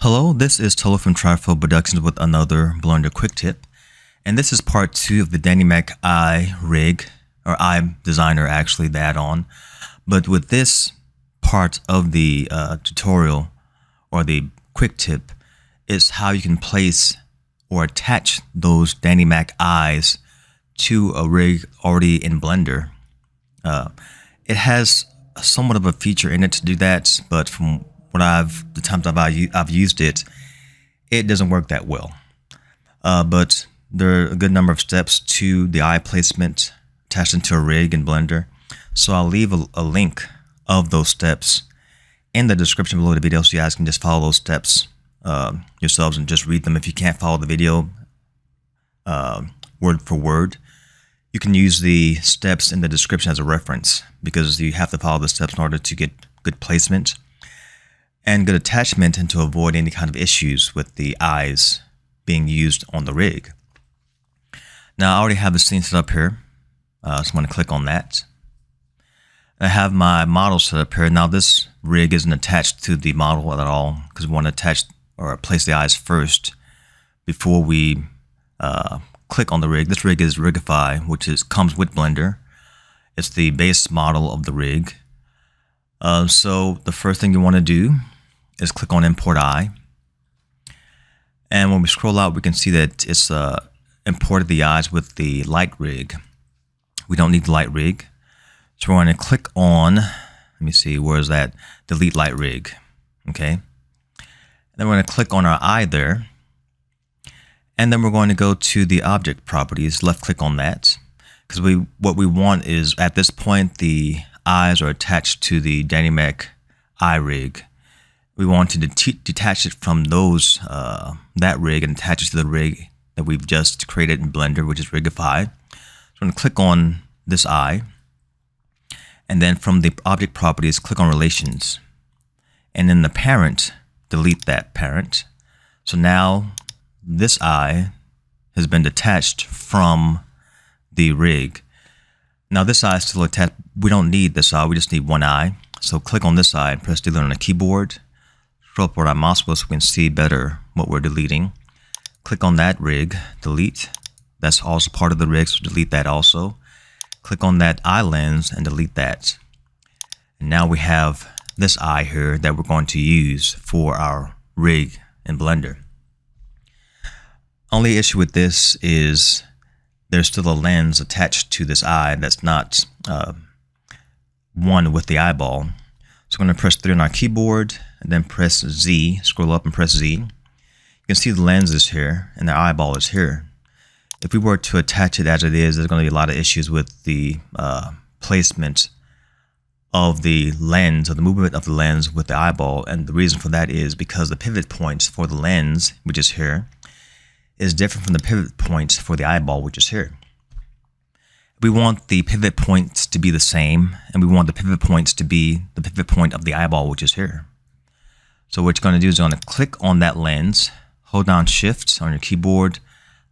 Hello, this is Tola from Trifold Productions with another Blender quick tip, and this is part 2 of the Dynamic Eye rig, or Eye Designer actually, the add-on. But with this part of the tutorial, or the quick tip, is how you can place or attach those Dynamic Eyes to a rig already in Blender. It has somewhat of a feature in it to do that, but from the times I've used it, it doesn't work that well. But there are a good number of steps to the eye placement attached into a rig in Blender. So I'll leave a link of those steps in the description below the video, so you guys can just follow those steps yourselves and just read them. If you can't follow the video word for word, you can use the steps in the description as a reference, because you have to follow the steps in order to get good placement and good attachment, and to avoid any kind of issues with the eyes being used on the rig. Now I already have the scene set up here, so I'm going to click on that. I have my model set up here. Now this rig isn't attached to the model at all, because we want to attach or place the eyes first before we click on the rig. This rig is Rigify, which comes with Blender. It's the base model of the rig. So the first thing you want to do is click on Import Eye, and when we scroll out, we can see that it's imported the eyes with the light rig. We don't need the light rig, so we're going to click on, let me see, where is that? Delete light rig. Okay, and then we're going to click on our eye there, and then we're going to go to the object properties, left click on that, because what we want is, at this point, the eyes are attached to the Dynamic Eye rig. We want to detach it from that rig and attach it to the rig that we've just created in Blender, which is Rigify. So I'm going to click on this eye, and then from the object properties, click on Relations, and in the parent, delete that parent. So now this eye has been detached from the rig. Now this eye is still attached. We don't need this eye, we just need one eye. So click on this eye and press delete on the keyboard. Scroll up where our mouse was so we can see better what we're deleting. Click on that rig, delete. That's also part of the rig, so delete that also. Click on that eye lens and delete that. And now we have this eye here that we're going to use for our rig in Blender. Only issue with this is there's still a lens attached to this eye that's not one with the eyeball. So I'm going to press 3 on our keyboard and then press Z, scroll up and press Z. You can see the lens is here and the eyeball is here. If we were to attach it as it is, there's going to be a lot of issues with the placement of the lens, or the movement of the lens with the eyeball. And the reason for that is because the pivot points for the lens, which is here, is different from the pivot points for the eyeball, which is here. We want the pivot points to be the same, and we want the pivot points to be the pivot point of the eyeball, which is here. So what you're going to do is you're going to click on that lens, hold down Shift on your keyboard,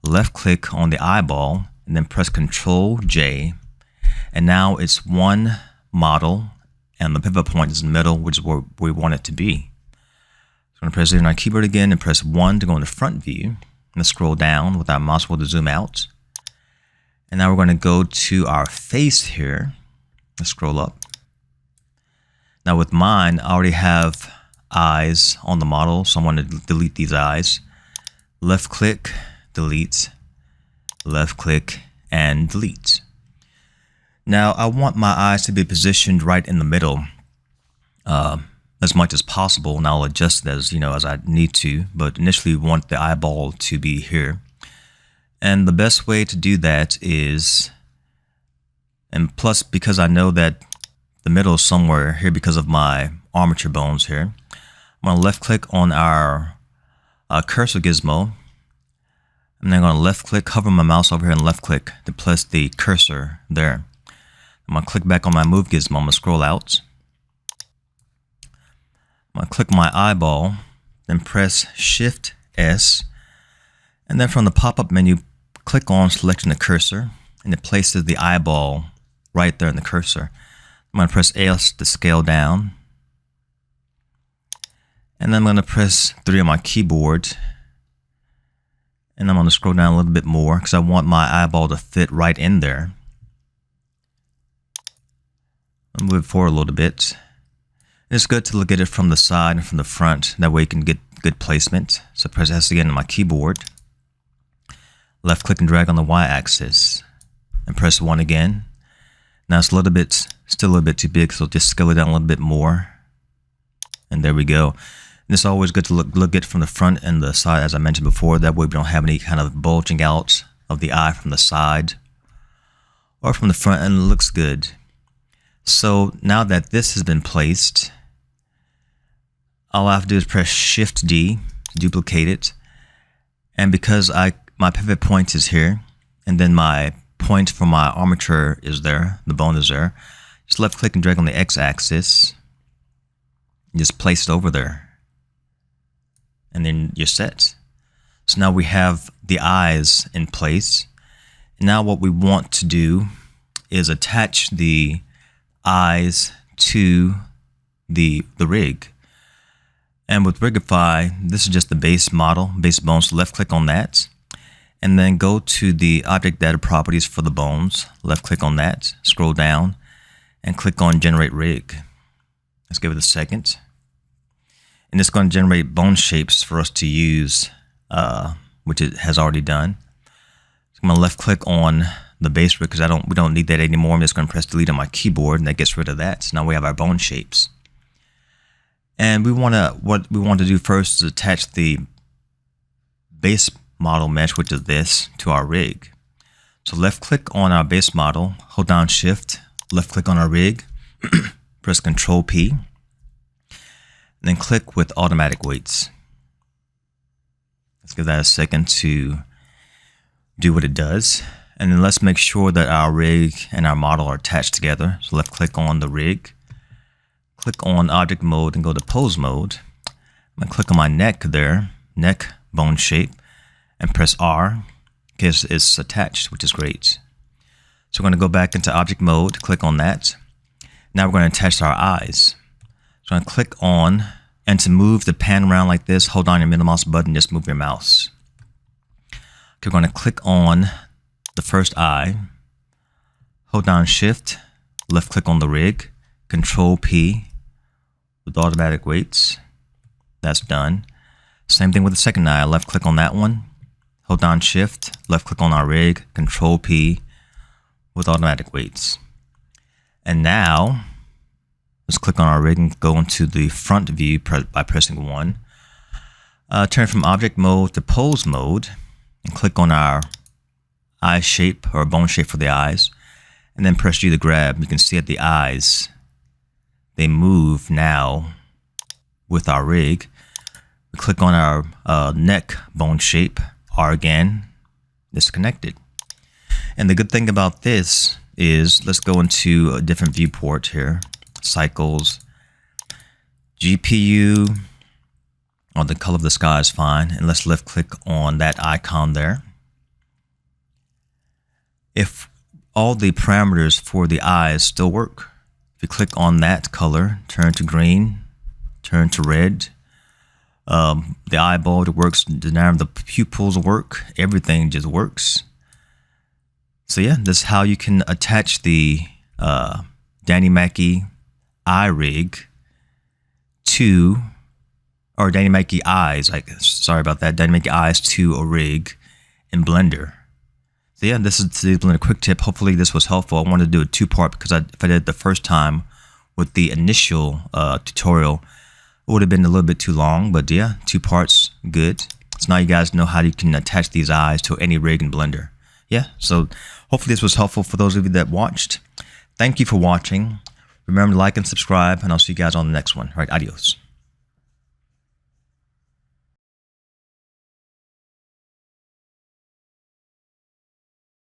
left click on the eyeball, and then press ctrl+j, and now it's one model, and the pivot point is in the middle, which is where we want it to be. So I'm going to press it on our keyboard again and press 1 to go in the front view. And scroll down with our mouse wheel to zoom out. And now we're going to go to our face here. Let's scroll up. Now with mine, I already have eyes on the model, so I'm going to delete these eyes. Left click, delete, left click, and delete. Now I want my eyes to be positioned right in the middle as much as possible, and I'll adjust it as I need to, but initially we want the eyeball to be here. And the best way to do that is, and plus because I know that the middle is somewhere here because of my armature bones here, I'm going to left click on our cursor gizmo, and then I'm going to left click, hover my mouse over here and left click to place the cursor there. I'm going to click back on my move gizmo, I'm going to scroll out. I'm going to click my eyeball, then press shift+s, and then from the pop-up menu, click on selecting the cursor, and it places the eyeball right there in the cursor. I'm going to press S to scale down, And then I'm going to press 3 on my keyboard. And I'm going to scroll down a little bit more because I want my eyeball to fit right in there. I'll move it forward a little bit. It's good to look at it from the side and from the front. That way you can get good placement. So press S again on my keyboard. Left click and drag on the Y-axis. And press 1 again. Now it's still a little bit too big, so just scale it down a little bit more. And there we go. And it's always good to look at it from the front and the side, as I mentioned before. That way we don't have any kind of bulging out of the eye from the side or from the front, and it looks good. So now that this has been placed, all I have to do is press Shift+D to duplicate it. And because my pivot point is here, and then my point for my armature is there, the bone is there, just left click and drag on the X-axis, and just place it over there. And then you're set. So now we have the eyes in place. And now what we want to do is attach the eyes to the rig. And with Rigify, this is just the base model, base bones. So left click on that, and then go to the object data properties for the bones. Left click on that, scroll down, and click on generate rig. Let's give it a second. And it's going to generate bone shapes for us to use, which it has already done. So I'm going to left click on the base rig because we don't need that anymore. I'm just going to press delete on my keyboard, and that gets rid of that. So now we have our bone shapes. And what we want to do first is attach the base model mesh, which is this, to our rig. So left click on our base model, hold down Shift, left click on our rig, press Ctrl+P, and then click with automatic weights. Let's give that a second to do what it does. And then let's make sure that our rig and our model are attached together. So left click on the rig, click on object mode and go to pose mode. I'm gonna click on my neck there, neck bone shape, and press R because it's attached, which is great. So we're gonna go back into object mode, click on that. Now we're gonna attach our eyes. So I'm gonna click on, and to move the pan around like this, hold on your middle mouse button, just move your mouse. Okay, we're gonna click on the first eye, hold down Shift, left click on the rig, Ctrl+P with automatic weights. That's done. Same thing with the second eye, left click on that one, hold down Shift, left click on our rig, Ctrl+P with automatic weights. And now let's click on our rig and go into the front view by pressing 1. Turn from object mode to pose mode and click on our eye shape or bone shape for the eyes, and then press G to grab. You can see at the eyes, they move now with our rig. We click on our neck bone shape, R again, it's connected. And the good thing about this is, let's go into a different viewport here, cycles, GPU, or the color of the sky is fine, and let's left click on that icon there. If all the parameters for the eyes still work, if you click on that color, turn to green, turn to red, the eyeball works, the pupils work, everything just works. So yeah, this is how you can attach the Danny Mackey eye rig to, or Danny Mackey eyes, sorry about that, Danny Mackey eyes to a rig in Blender. So yeah, this is today's Blender quick tip. Hopefully this was helpful. I wanted to do a two-part because if I did it the first time with the initial tutorial, it would have been a little bit too long, but yeah, 2 parts, good. So now you guys know how you can attach these eyes to any rig in Blender. Yeah, so hopefully this was helpful for those of you that watched. Thank you for watching. Remember to like and subscribe, and I'll see you guys on the next one. All right, adios.